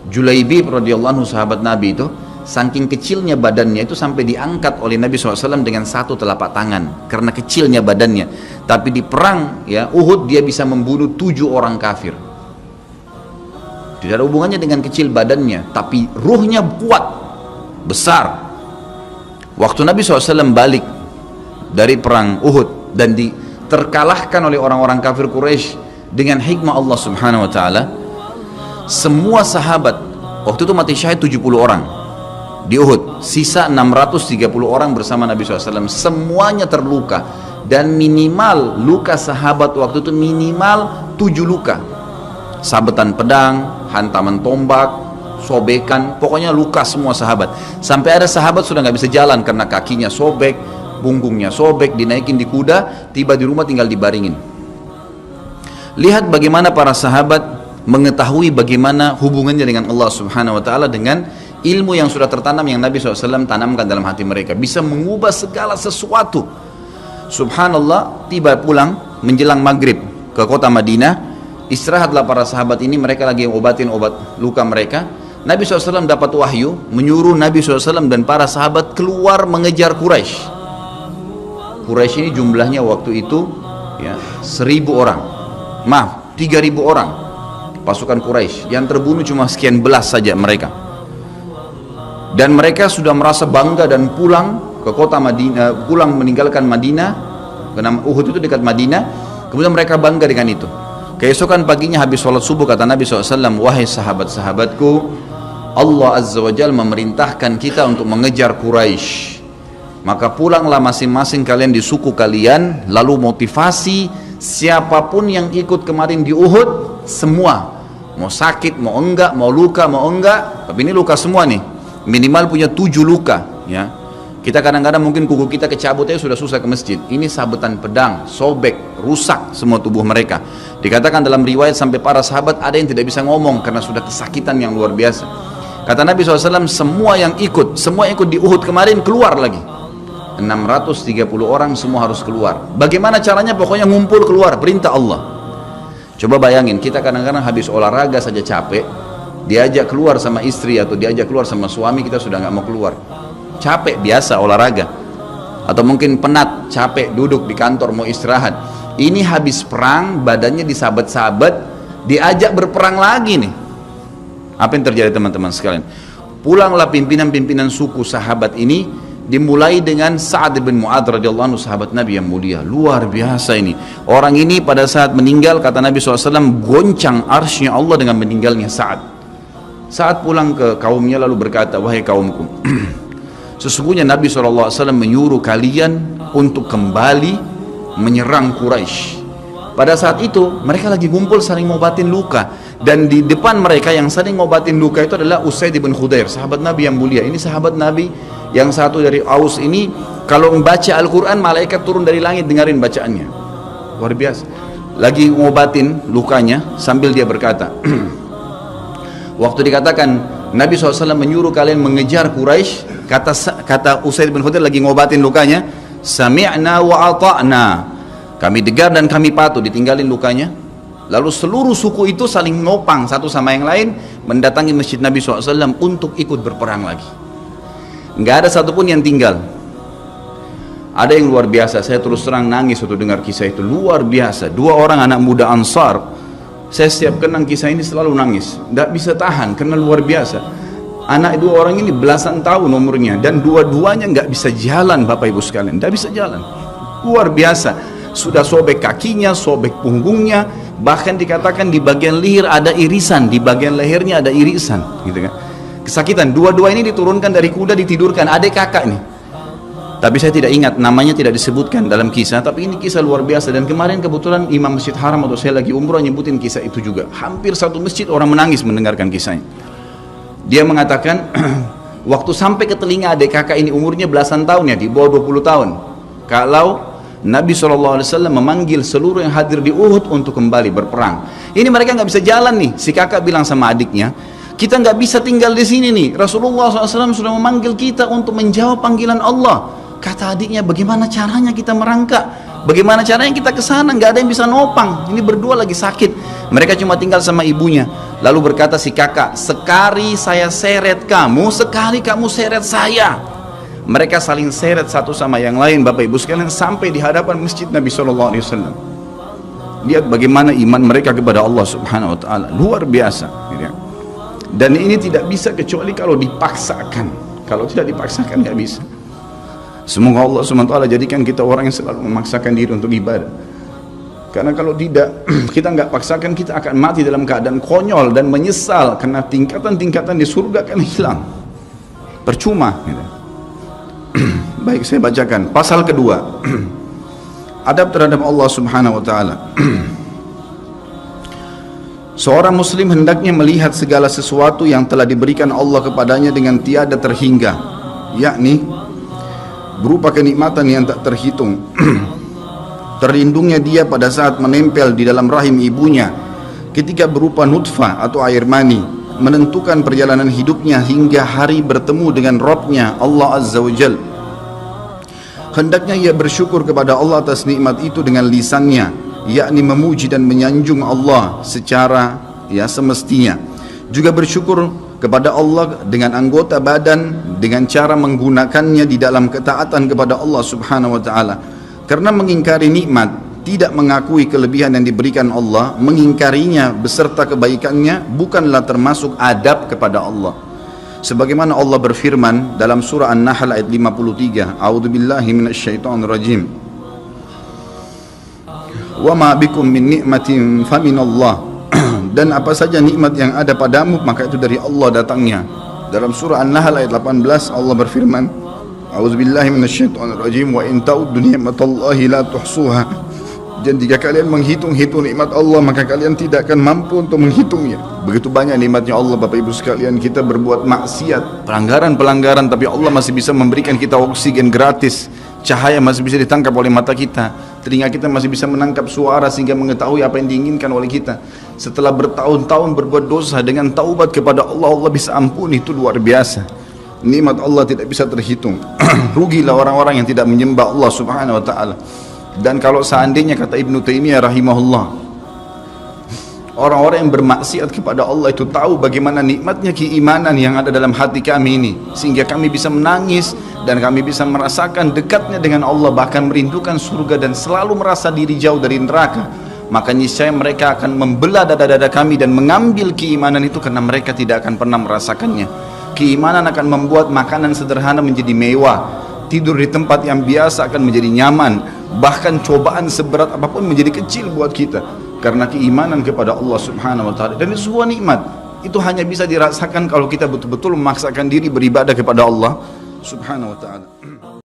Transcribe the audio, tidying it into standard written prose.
Julaibib radhiyallahu anhu, sahabat Nabi itu, saking kecilnya badannya itu sampai diangkat oleh Nabi SAW dengan satu telapak tangan karena kecilnya badannya. Tapi di perang ya Uhud dia bisa membunuh 7 orang kafir. Tidak ada hubungannya dengan kecil badannya, tapi ruhnya kuat, besar. Waktu Nabi SAW balik dari perang Uhud dan terkalahkan oleh orang-orang kafir Quraisy dengan hikmah Allah Subhanahu wa taala, semua sahabat waktu itu mati syahid 70 orang di Uhud, sisa 630 orang bersama Nabi SAW, semuanya terluka, dan minimal luka sahabat waktu itu minimal 7 luka, sabetan pedang, hantaman tombak, sobekan, pokoknya luka semua sahabat. Sampai ada sahabat sudah nggak bisa jalan karena kakinya sobek, punggungnya sobek, dinaikin di kuda, tiba di rumah tinggal dibaringin. Lihat bagaimana para sahabat mengetahui bagaimana hubungannya dengan Allah Subhanahu wa taala dengan ilmu yang sudah tertanam yang Nabi SAW tanamkan dalam hati mereka, bisa mengubah segala sesuatu. Subhanallah, tiba pulang menjelang maghrib ke kota Madinah, istirahatlah para sahabat ini, mereka lagi obatin obat luka mereka. Nabi SAW dapat wahyu menyuruh Nabi SAW dan para sahabat keluar mengejar Quraisy. Quraisy ini jumlahnya waktu itu ya 1.000 orang, maaf 3.000 orang pasukan Quraisy, yang terbunuh cuma sekian belas saja mereka. Dan mereka sudah merasa bangga dan pulang ke kota Madinah, pulang meninggalkan Madinah, karena Uhud itu dekat Madinah. Kemudian mereka bangga dengan itu. Keesokan paginya habis sholat subuh kata Nabi SAW, wahai sahabat-sahabatku, Allah Azza wa Jalla memerintahkan kita untuk mengejar Quraisy. Maka pulanglah masing-masing kalian di suku kalian, lalu motivasi siapapun yang ikut kemarin di Uhud, semua mau sakit, mau enggak, mau luka, mau enggak, tapi ini luka semua nih, minimal punya 7 luka ya. Kita kadang-kadang mungkin kuku kita kecabut aja sudah susah ke masjid, ini sabetan pedang, sobek, rusak semua tubuh mereka. Dikatakan dalam riwayat sampai para sahabat ada yang tidak bisa ngomong karena sudah kesakitan yang luar biasa. Kata Nabi SAW, semua yang ikut di Uhud kemarin keluar lagi, 630 orang semua harus keluar. Bagaimana caranya? Pokoknya ngumpul keluar, perintah Allah. Coba bayangin, kita kadang-kadang habis olahraga saja capek, diajak keluar sama istri atau diajak keluar sama suami, kita sudah nggak mau keluar. Capek biasa olahraga. Atau mungkin penat, capek duduk di kantor mau istirahat. Ini habis perang, badannya disabet-sabet, diajak berperang lagi nih. Apa yang terjadi teman-teman sekalian? Pulanglah pimpinan-pimpinan suku sahabat ini, dimulai dengan Sa'ad bin Mu'adz radhiyallahu anhu, sahabat Nabi yang mulia, luar biasa ini. Orang ini pada saat meninggal, kata Nabi SAW, goncang arsy-Nya Allah dengan meninggalnya Sa'ad. Saat pulang ke kaumnya lalu berkata, wahai kaumku, sesungguhnya Nabi SAW menyuruh kalian untuk kembali menyerang Quraisy. Pada saat itu mereka lagi ngumpul saling ngobatin luka, dan di depan mereka yang saling ngobatin luka itu adalah Usaid bin Khudair, sahabat Nabi yang mulia. Ini sahabat Nabi yang satu dari Aus ini, kalau membaca Al-Quran malaikat turun dari langit dengerin bacaannya, luar biasa. Lagi ngobatin lukanya sambil dia berkata, waktu dikatakan Nabi SAW menyuruh kalian mengejar Quraisy, kata Usaid bin Khudair lagi ngobatin lukanya, sami'na wa ata'na, kami dengar dan kami patuh, ditinggalin lukanya. Lalu seluruh suku itu saling nopang satu sama yang lain mendatangi masjid Nabi SAW untuk ikut berperang lagi. Nggak ada satupun yang tinggal. Ada yang luar biasa, saya terus terang nangis waktu dengar kisah itu, luar biasa. 2 orang anak muda Ansar, saya setiap kenang kisah ini selalu nangis, nggak bisa tahan karena luar biasa. Anak 2 orang ini belasan tahun umurnya, dan dua-duanya nggak bisa jalan, Bapak Ibu sekalian, nggak bisa jalan, luar biasa. Sudah sobek kakinya, sobek punggungnya, bahkan dikatakan di bagian leher ada irisan, di bagian lehernya ada irisan, gitu kan. Kesakitan. Dua-dua ini diturunkan dari kuda, ditidurkan, adik kakak nih. Tapi saya tidak ingat, namanya tidak disebutkan dalam kisah, tapi ini kisah luar biasa. Dan kemarin kebetulan Imam Masjid Haram atau saya lagi umroh nyebutin kisah itu juga. Hampir satu masjid orang menangis mendengarkan kisahnya. Dia mengatakan, waktu sampai ke telinga adik kakak ini umurnya belasan tahun ya, di bawah 20 tahun. Kalau Nabi SAW memanggil seluruh yang hadir di Uhud untuk kembali berperang. Ini mereka nggak bisa jalan nih. Si kakak bilang sama adiknya, kita nggak bisa tinggal di sini nih. Rasulullah SAW sudah memanggil kita untuk menjawab panggilan Allah. Kata adiknya, bagaimana caranya kita merangkak? Bagaimana caranya kita ke sana? Nggak ada yang bisa nopang. Ini berdua lagi sakit. Mereka cuma tinggal sama ibunya. Lalu berkata si kakak, sekali saya seret kamu, sekali kamu seret saya. Mereka saling seret satu sama yang lain, Bapak Ibu sekalian, sampai di hadapan masjid Nabi SAW. Lihat bagaimana iman mereka kepada Allah Subhanahu Wa Taala, luar biasa. Dan ini tidak bisa kecuali kalau dipaksakan. Kalau tidak dipaksakan nggak bisa. Semoga Allah SWT jadikan kita orang yang selalu memaksakan diri untuk ibadah. Karena kalau tidak, kita nggak paksakan, kita akan mati dalam keadaan konyol dan menyesal, karena tingkatan-tingkatan di surga akan hilang. Percuma. Baik, saya bacakan pasal kedua. Adab terhadap Allah Subhanahu Wa Taala. Seorang muslim hendaknya melihat segala sesuatu yang telah diberikan Allah kepadanya dengan tiada terhingga, yakni berupa kenikmatan yang tak terhitung. Terlindungnya dia pada saat menempel di dalam rahim ibunya ketika berupa nutfah atau air mani, menentukan perjalanan hidupnya hingga hari bertemu dengan Rabbnya Allah Azza wa Jal. Hendaknya ia bersyukur kepada Allah atas nikmat itu dengan lisannya, yakni memuji dan menyanjung Allah secara semestinya. Juga bersyukur kepada Allah dengan anggota badan, dengan cara menggunakannya di dalam ketaatan kepada Allah Subhanahu Wa Taala. Karena mengingkari nikmat, tidak mengakui kelebihan yang diberikan Allah, mengingkarinya beserta kebaikannya, bukanlah termasuk adab kepada Allah. Sebagaimana Allah berfirman dalam surah An-Nahl ayat 53, A'udzubillahi minasyaitonirrajim. Wa ma bikum min ni'matin faminallah. Dan apa saja nikmat yang ada padamu, maka itu dari Allah datangnya. Dalam surah An-Nahl ayat 18 Allah berfirman, A'udzubillahi minasyaitonirrajim, wa in ta'uddu ni'matallahi la tuhsuha. Dan jika kalian menghitung-hitung nikmat Allah, maka kalian tidak akan mampu untuk menghitungnya. Begitu banyak nikmatnya Allah, Bapak Ibu sekalian. Kita berbuat maksiat, pelanggaran-pelanggaran, tapi Allah masih bisa memberikan kita oksigen gratis, cahaya masih bisa ditangkap oleh mata kita, telinga kita masih bisa menangkap suara sehingga mengetahui apa yang diinginkan oleh kita. Setelah bertahun-tahun berbuat dosa, dengan taubat kepada Allah, Allah bisa ampuni. Itu luar biasa. Nikmat Allah tidak bisa terhitung. Rugilah orang-orang yang tidak menyembah Allah Subhanahu Wa Taala. Dan kalau seandainya, kata Ibnu Taimiyah rahimahullah, orang-orang yang bermaksiat kepada Allah itu tahu bagaimana nikmatnya keimanan yang ada dalam hati kami ini, sehingga kami bisa menangis dan kami bisa merasakan dekatnya dengan Allah, bahkan merindukan surga dan selalu merasa diri jauh dari neraka, maka niscaya mereka akan membelah dada-dada kami dan mengambil keimanan itu, karena mereka tidak akan pernah merasakannya. Keimanan akan membuat makanan sederhana menjadi mewah, tidur di tempat yang biasa akan menjadi nyaman, bahkan cobaan seberat apapun menjadi kecil buat kita, karena keimanan kepada Allah Subhanahu Wa Taala. Dan itu sebuah nikmat, itu hanya bisa dirasakan kalau kita betul-betul memaksakan diri beribadah kepada Allah Subhanahu Wa Taala.